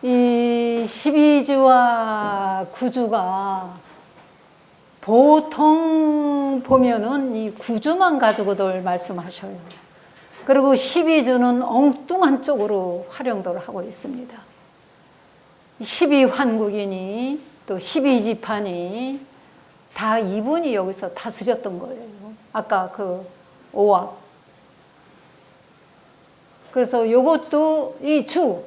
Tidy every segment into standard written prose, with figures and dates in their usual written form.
이 12주와 9주가 보통 보면은 이 9주만 가지고들 말씀하셔요. 그리고 12주는 엉뚱한 쪽으로 활용도를 하고 있습니다. 12환국이니 또 12지판이 다 이분이 여기서 다스렸던 거예요. 아까 그 오악. 그래서 요것도 이 주,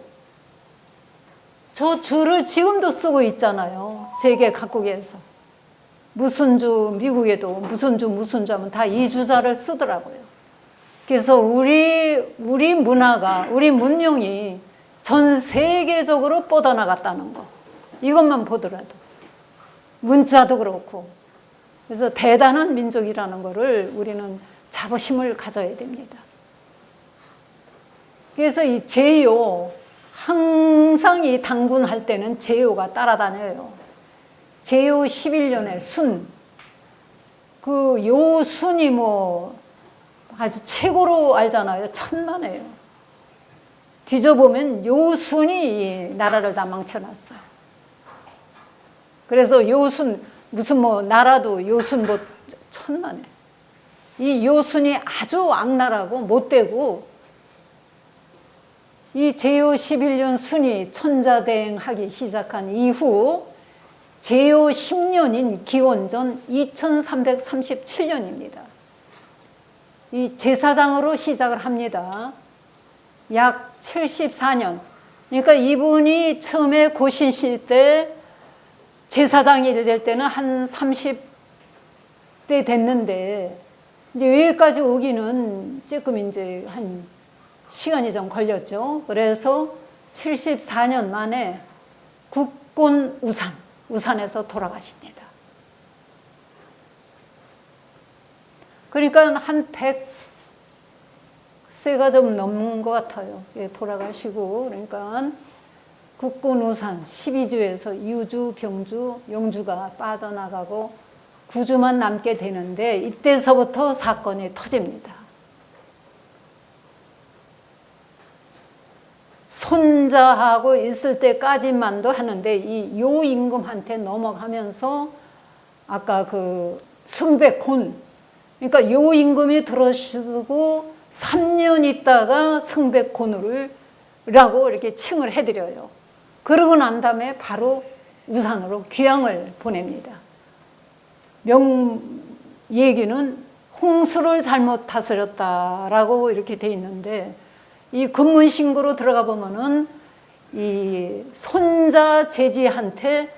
저 주를 지금도 쓰고 있잖아요. 세계 각국에서. 무슨 주, 미국에도 무슨 주 하면 다 이 주자를 쓰더라고요. 그래서 우리 문화가, 우리 문명이 전 세계적으로 뻗어나갔다는 거. 이것만 보더라도. 문자도 그렇고. 그래서 대단한 민족이라는 거를 우리는 자부심을 가져야 됩니다. 그래서 이 제요, 항상 이 당군할 때는 제요가 따라다녀요. 제요 11년에 순. 그 요 순이 뭐 아주 최고로 알잖아요. 천만에요. 뒤져보면 요 순이 이 나라를 다 망쳐놨어요. 그래서 요 순, 무슨 뭐 나라도 요 순 뭐 천만에. 이 요 순이 아주 악랄하고 못되고 이 제요 11년 순이 천자대행하기 시작한 이후 제요 10년인 기원전 2337년입니다. 이 제사장으로 시작을 합니다. 약 74년. 그러니까 이분이 처음에 고신시 때 제사장이 될 때는 한 30대 됐는데 이제 여기까지 오기는 조금 이제 한 시간이 좀 걸렸죠. 그래서 74년 만에 국군 우산에서 돌아가십니다. 그러니까 한 100세가 좀 넘는 것 같아요. 돌아가시고. 그러니까 국군 우산 12주에서 유주, 병주, 영주가 빠져나가고 9주만 남게 되는데 이때서부터 사건이 터집니다. 손자하고 있을 때까지만도 하는데 이 요 임금한테 넘어가면서 아까 그 승백혼, 그러니까 요 임금이 들어서고 3년 있다가 승백혼으로라고 이렇게 칭을 해드려요. 그러고 난 다음에 바로 우산으로 귀향을 보냅니다. 얘기는 홍수를 잘못 다스렸다라고 이렇게 돼 있는데 이 금문신고로 들어가 보면은 이 손자 제지한테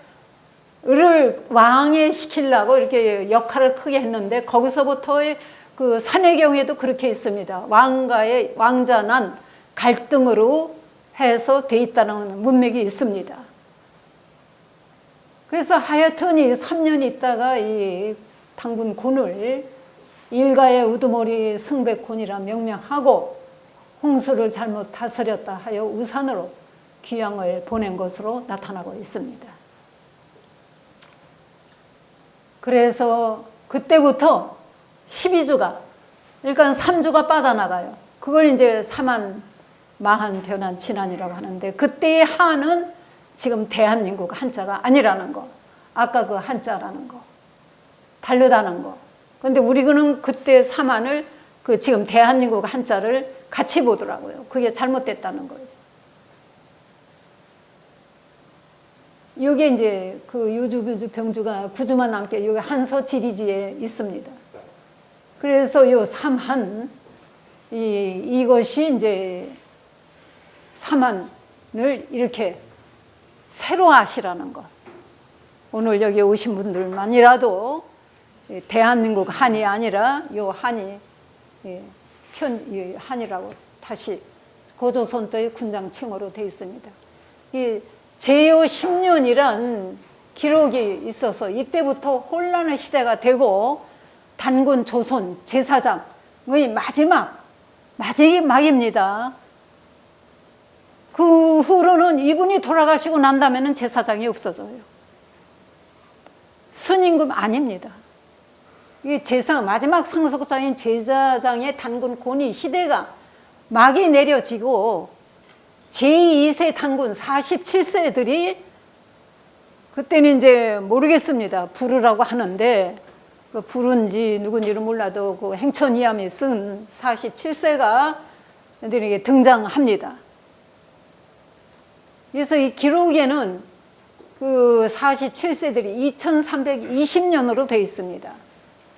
를 왕에 시키려고 이렇게 역할을 크게 했는데 거기서부터의 그 산해경에도 그렇게 있습니다. 왕가의 왕자난 갈등으로 해서 돼 있다는 문맥이 있습니다. 그래서 하여튼 이 3년 있다가 이 당군군을 일가의 우두머리 승백혼이라 명명하고 홍수를 잘못 다스렸다 하여 우산으로 귀향을 보낸 것으로 나타나고 있습니다. 그래서 그때부터 12주가, 그러니까 3주가 빠져나가요. 그걸 이제 사만, 마한, 변한, 진한이라고 하는데 그때의 한은 지금 대한민국 한자가 아니라는 거. 아까 그 한자라는 거. 다르다는 거. 근데 우리는 그때 사만을 그 지금 대한민국 한자를 같이 보더라고요. 그게 잘못됐다는 거죠. 이게 이제 그 유주, 뷰주, 병주가 9주만 남게 여기 한서 지리지에 있습니다. 그래서 요 삼한, 이것이 이제 삼한을 이렇게 새로 하시라는 것. 오늘 여기 오신 분들만이라도 대한민국 한이 아니라 요 한이 한이라고 다시 고조선 때의 군장칭호로 되어 있습니다. 이 제요 10년이란 기록이 있어서 이때부터 혼란의 시대가 되고 단군 조선 제사장의 마지막입니다. 그 후로는 이분이 돌아가시고 난 다음에는 제사장이 없어져요. 순임금 아닙니다. 이 마지막 상속자인 제사장의 단군 권위 시대가 막이 내려지고 제2세 단군 47세들이 그때는 이제 모르겠습니다. 부르라고 하는데 그 부른지 누군지는 몰라도 그 행천이암이 쓴 47세가 이렇게 등장합니다. 그래서 이 기록에는 그 47세들이 2320년으로 되어 있습니다.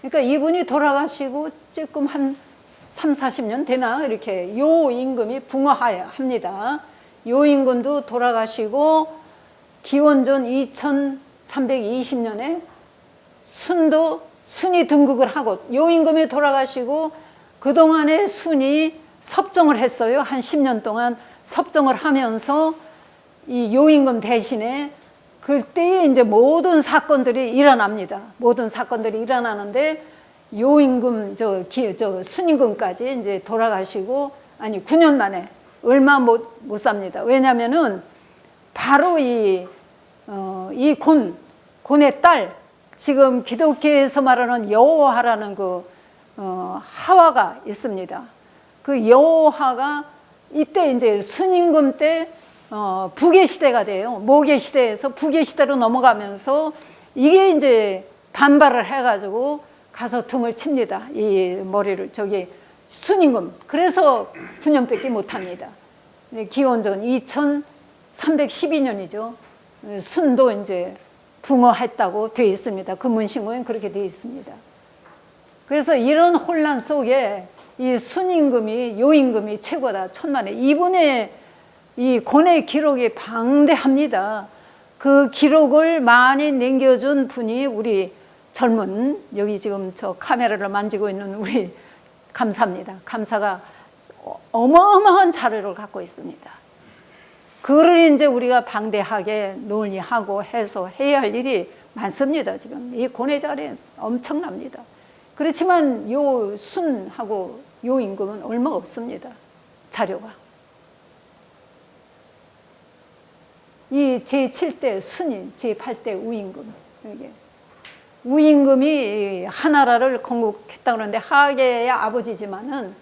그러니까 이분이 돌아가시고 조금 한 3, 40년 되나 이렇게 요 임금이 붕어합니다. 요 임금도 돌아가시고 기원전 2320년에 순이 등극을 하고 요 임금이 돌아가시고 그동안에 순이 섭정을 했어요. 한 10년 동안 섭정을 하면서 이 요 임금 대신에 그때에 이제 모든 사건들이 일어납니다. 모든 사건들이 일어나는데 요 임금 저 순임금까지 이제 돌아가시고 9년 만에 얼마 못 삽니다. 왜냐면은 바로 이 곤의 딸, 지금 기독교에서 말하는 여호와라는 그 하와가 있습니다. 그 여호와가 이때 이제 순임금 때 북의 시대가 돼요. 모계 시대에서 북의 시대로 넘어가면서 이게 이제 반발을 해가지고 가서 등을 칩니다. 이 머리를 순임금. 그래서 9년밖에 못합니다. 기원전 2312년이죠. 순도 이제 붕어했다고 되어 있습니다. 금문신고엔 그렇게 되어 있습니다. 그래서 이런 혼란 속에 이 순임금이 요임금이 최고다. 천만에. 이분의 이 고뇌 기록이 방대합니다. 그 기록을 많이 남겨준 분이 우리 젊은 여기 지금 저 카메라를 만지고 있는 우리 감사입니다. 감사가 어마어마한 자료를 갖고 있습니다. 그걸 이제 우리가 방대하게 논의하고 해서 해야 할 일이 많습니다. 지금 이 고뇌 자료는 엄청납니다. 그렇지만 요 순하고 요 임금은 얼마 없습니다. 자료가. 이 제7대 순인, 제8대 우임금. 우임금이 하나라를 건국했다고 그러는데 하계의 아버지지만은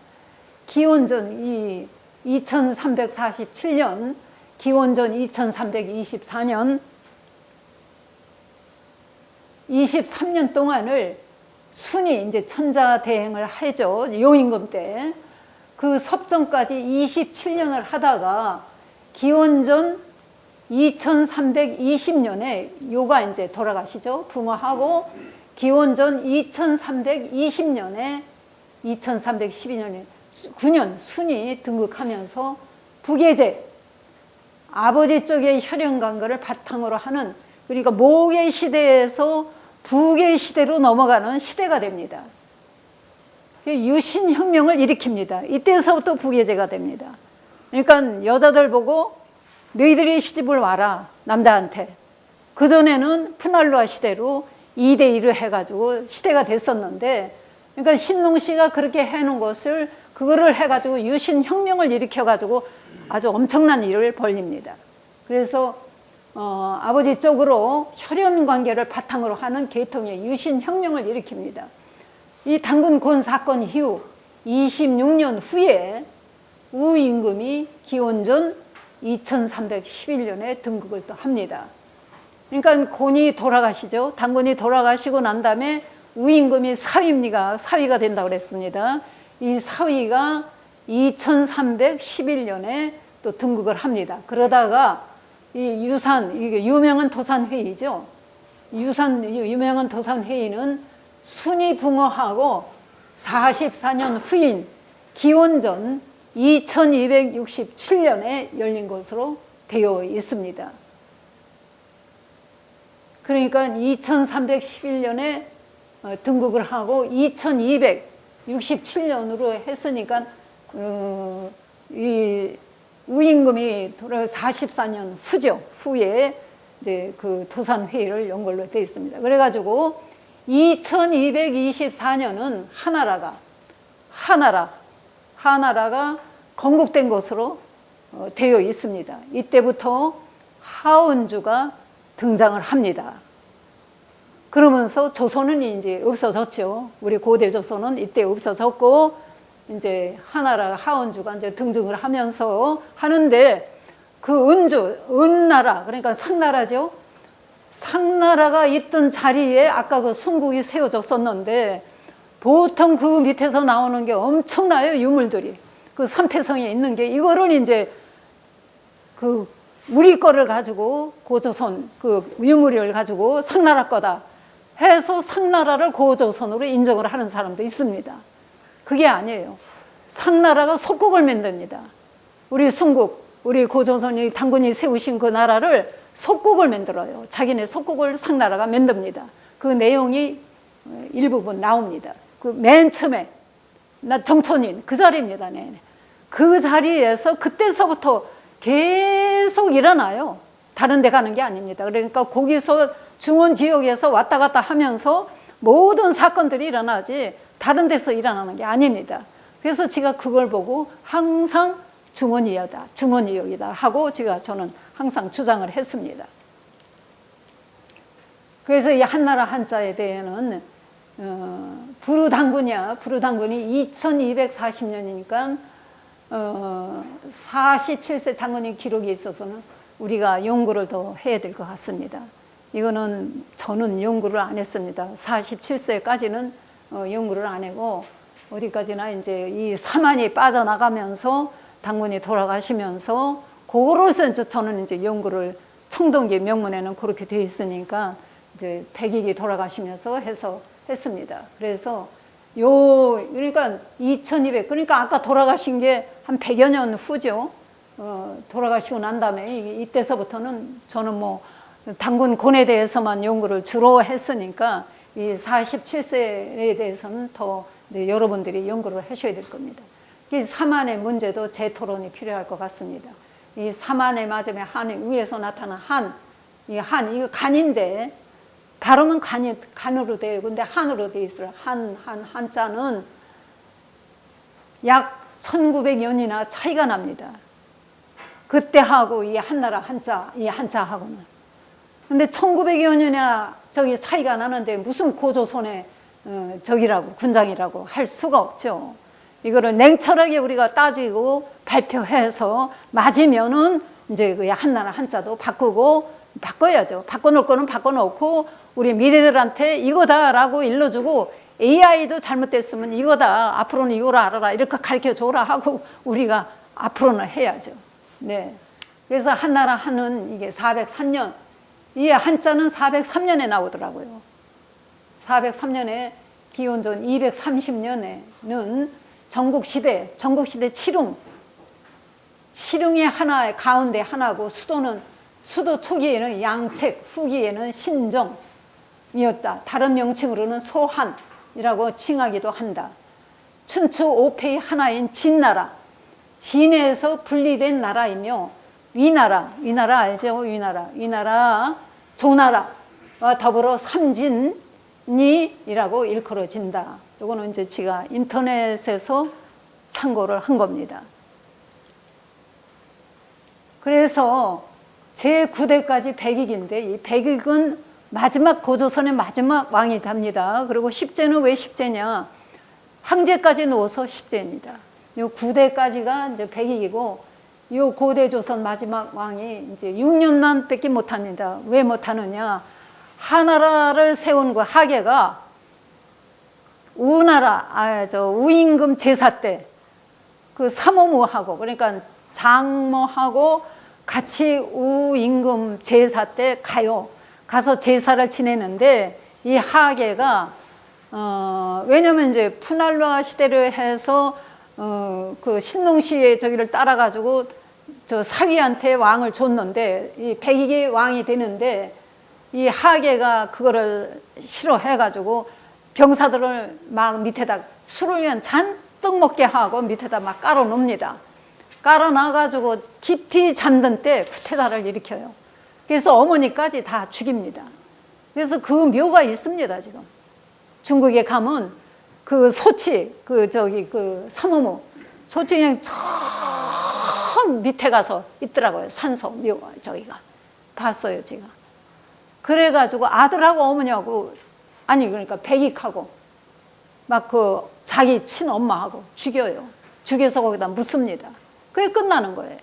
기원전 2347년, 기원전 2324년 23년 동안을 순이 이제 천자대행을 하죠. 요임금 때. 그 섭정까지 27년을 하다가 기원전 2320년에 요가 이제 돌아가시죠. 붕어하고 기원전 2320년에 2312년에 9년 순이 등극하면서 북예제 아버지 쪽의 혈연관계를 바탕으로 하는 그러니까 모계 시대에서 북의 시대로 넘어가는 시대가 됩니다. 유신혁명을 일으킵니다. 이때서부터 북예제가 됩니다. 그러니까 여자들 보고 너희들이 시집을 와라 남자한테. 그전에는 푸날루아 시대로 2대1을 해가지고 시대가 됐었는데 그러니까 신농씨가 그렇게 해놓은 것을 그거를 해가지고 유신혁명을 일으켜가지고 아주 엄청난 일을 벌립니다. 그래서 아버지 쪽으로 혈연관계를 바탕으로 하는 계통의 유신혁명을 일으킵니다. 이 단군곤 사건 이후 26년 후에 우임금이 기원전 2311년에 등극을 또 합니다. 그러니까 곤이 돌아가시죠. 단군이 돌아가시고 난 다음에 우임금이 사위가 된다고 그랬습니다. 이 사위가 2311년에 또 등극을 합니다. 그러다가 이 이게 유명한 도산회의죠. 유명한 도산회의는 순이 붕어하고 44년 후인 기원전 2267년에 열린 것으로 되어 있습니다. 그러니까 2311년에 등극을 하고 2267년으로 했으니까 이 우임금이 돌아 44년 후죠. 후에 이제 그 도산회의를 연 걸로 되어 있습니다. 그래가지고 2224년은 하나라가 건국된 것으로 되어 있습니다. 이때부터 하원주가 등장을 합니다. 그러면서 조선은 이제 없어졌죠. 우리 고대 조선은 이때 없어졌고 이제 하원주가 이제 등장을 하면서 하는데 그 은나라, 그러니까 상나라죠. 상나라가 있던 자리에 아까 그 순국이 세워졌었는데 보통 그 밑에서 나오는 게 엄청나요, 유물들이. 그 삼태성에 있는 게 이거를 이제 그 우리 거를 가지고 고조선 그 유물을 가지고 상나라 거다 해서 상나라를 고조선으로 인정을 하는 사람도 있습니다. 그게 아니에요. 상나라가 속국을 만듭니다. 우리 순국, 우리 고조선이 당군이 세우신 그 나라를 속국을 만들어요. 자기네 속국을 상나라가 만듭니다. 그 내용이 일부분 나옵니다. 그 맨 처음에 나 정촌인 그 자리입니다. 네. 그 자리에서 그때서부터 계속 일어나요. 다른 데 가는 게 아닙니다. 그러니까 거기서 중원 지역에서 왔다 갔다 하면서 모든 사건들이 일어나지 다른 데서 일어나는 게 아닙니다. 그래서 제가 그걸 보고 항상 중원이다, 중원지역이다 하고 저는 항상 주장을 했습니다. 그래서 이 한나라 한자에 대해서는 부르당군이 2240년이니까 47세 당군이 기록이 있어서는 우리가 연구를 더 해야 될 것 같습니다. 이거는 저는 연구를 안 했습니다. 47세까지는 연구를 안 하고 어디까지나 이제 이 사만이 빠져나가면서 당군이 돌아가시면서 그거로서 저는 이제 연구를 청동기 명문에는 그렇게 돼 있으니까 이제 백익이 돌아가시면서 해서 했습니다. 그래서 그러니까 2200 그러니까 아까 돌아가신 게 한 100여 년 후죠. 돌아가시고 난 다음에 이때서부터는 저는 뭐 당군 곤에 대해서만 연구를 주로 했으니까 이 47세에 대해서는 더 이제 여러분들이 연구를 하셔야 될 겁니다. 이 사만의 문제도 재토론이 필요할 것 같습니다. 이 사만의 맞음에 한 위에서 나타난 이거 간인데 발음은 간으로 돼요. 근데 한으로 돼 있어요. 한자는 약 1900년이나 차이가 납니다. 그때하고 이 한나라 이 한자하고는. 근데 1900여 년이나 차이가 나는데 무슨 고조선의 군장이라고 할 수가 없죠. 이거를 냉철하게 우리가 따지고 발표해서 맞으면은 이제 그 한나라 한자도 바꿔야죠. 바꿔놓을 거는 바꿔놓고 우리 미래들한테 이거다라고 일러주고 AI도 잘못됐으면 이거다. 앞으로는 이거를 알아라. 이렇게 가르쳐 줘라 하고 우리가 앞으로는 해야죠. 네. 그래서 한나라 한은 이게 403년. 이 한자는 403년에 나오더라고요. 403년에 기원전 230년에는 전국시대 칠웅의 하나의 가운데 하나고 수도 초기에는 양책, 후기에는 신정이었다. 다른 명칭으로는 소한이라고 칭하기도 한다. 춘추 5패의 하나인 진나라, 진에서 분리된 나라이며 위나라 알죠? 위나라, 조나라와 더불어 삼진이라고 일컬어진다. 이거는 이제 제가 인터넷에서 참고를 한 겁니다. 그래서 제9대까지 백익인데 이 백익은 고조선의 마지막 왕이 답니다. 그리고 10제는 왜 10제냐? 항제까지 넣어서 10제입니다. 요 9대까지가 이제 백익이고 요 고대 조선 마지막 왕이 이제 6년만 밖에 못합니다. 왜 못하느냐? 하나라를 세운 그 하계가 우임금 제사 때 그 사모무하고 그러니까 장모하고 같이 우임금 제사 때 가서 제사를 지내는데 이 하계가 왜냐면 이제 푸날라 시대를 해서 그 신농시의 저기를 따라가지고 저 사위한테 왕을 줬는데 이 백익이 왕이 되는데 이 하계가 그거를 싫어해가지고 병사들을 막 밑에다 술을 그냥 잔뜩 먹게 하고 밑에다 막 깔아 놓습니다. 깔아 놔가지고 깊이 잠든 때 쿠데타를 일으켜요. 그래서 어머니까지 다 죽입니다. 그래서 그 묘가 있습니다, 지금. 중국에 가면 그 소치, 그 사무무, 소치 그냥 저 밑에 가서 있더라고요. 산소 묘가 저기가. 봤어요, 제가. 그래가지고 아들하고 어머니하고, 그러니까 백익하고, 막 그 자기 친엄마하고 죽여요. 죽여서 거기다 묻습니다. 그게 끝나는 거예요.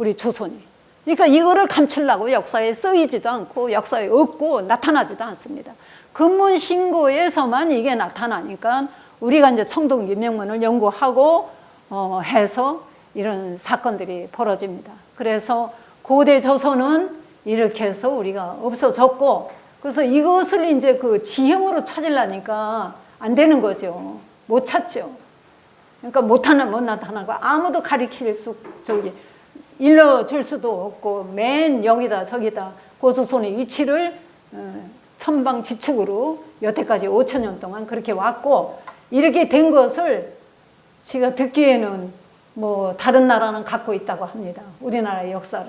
우리 조선이. 그러니까 이거를 감추려고 역사에 쓰이지도 않고 역사에 없고 나타나지도 않습니다. 금문신고에서만 이게 나타나니까 우리가 이제 청동기명문을 연구하고 해서 이런 사건들이 벌어집니다. 그래서 고대 조선은 이렇게 해서 우리가 없어졌고, 그래서 이것을 이제 그 지형으로 찾으려니까 안 되는 거죠. 못 찾죠. 그러니까 못 나타나고 아무도 가리킬 일러줄 수도 없고, 맨 여기다 저기다 고조선의 위치를 천방지축으로 여태까지 5,000년 동안 그렇게 왔고, 이렇게 된 것을 제가 듣기에는 뭐 다른 나라는 갖고 있다고 합니다. 우리나라의 역사를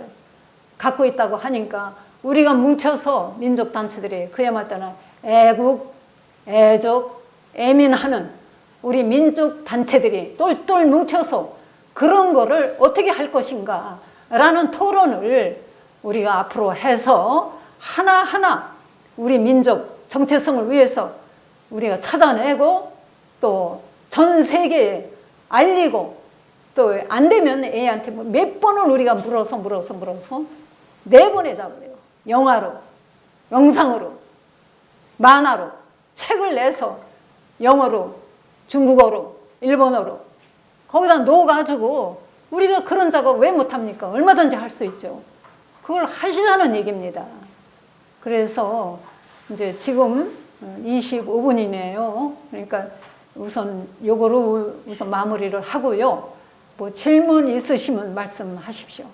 갖고 있다고 하니까 우리가 뭉쳐서 민족단체들이 그야말로 애국, 애적, 애민하는 우리 민족단체들이 똘똘 뭉쳐서 그런 거를 어떻게 할 것인가 라는 토론을 우리가 앞으로 해서 하나하나 우리 민족 정체성을 위해서 우리가 찾아내고 또 전 세계에 알리고, 또 안 되면 애한테 몇 번을 우리가 물어서 내보내자고요. 영화로, 영상으로, 만화로, 책을 내서 영어로, 중국어로, 일본어로 거기다 넣어가지고 우리가 그런 작업 왜 못합니까? 얼마든지 할 수 있죠. 그걸 하시자는 얘기입니다. 그래서 이제 지금 25분이네요. 그러니까 우선 요거로 우선 마무리를 하고요. 뭐 질문 있으시면 말씀하십시오.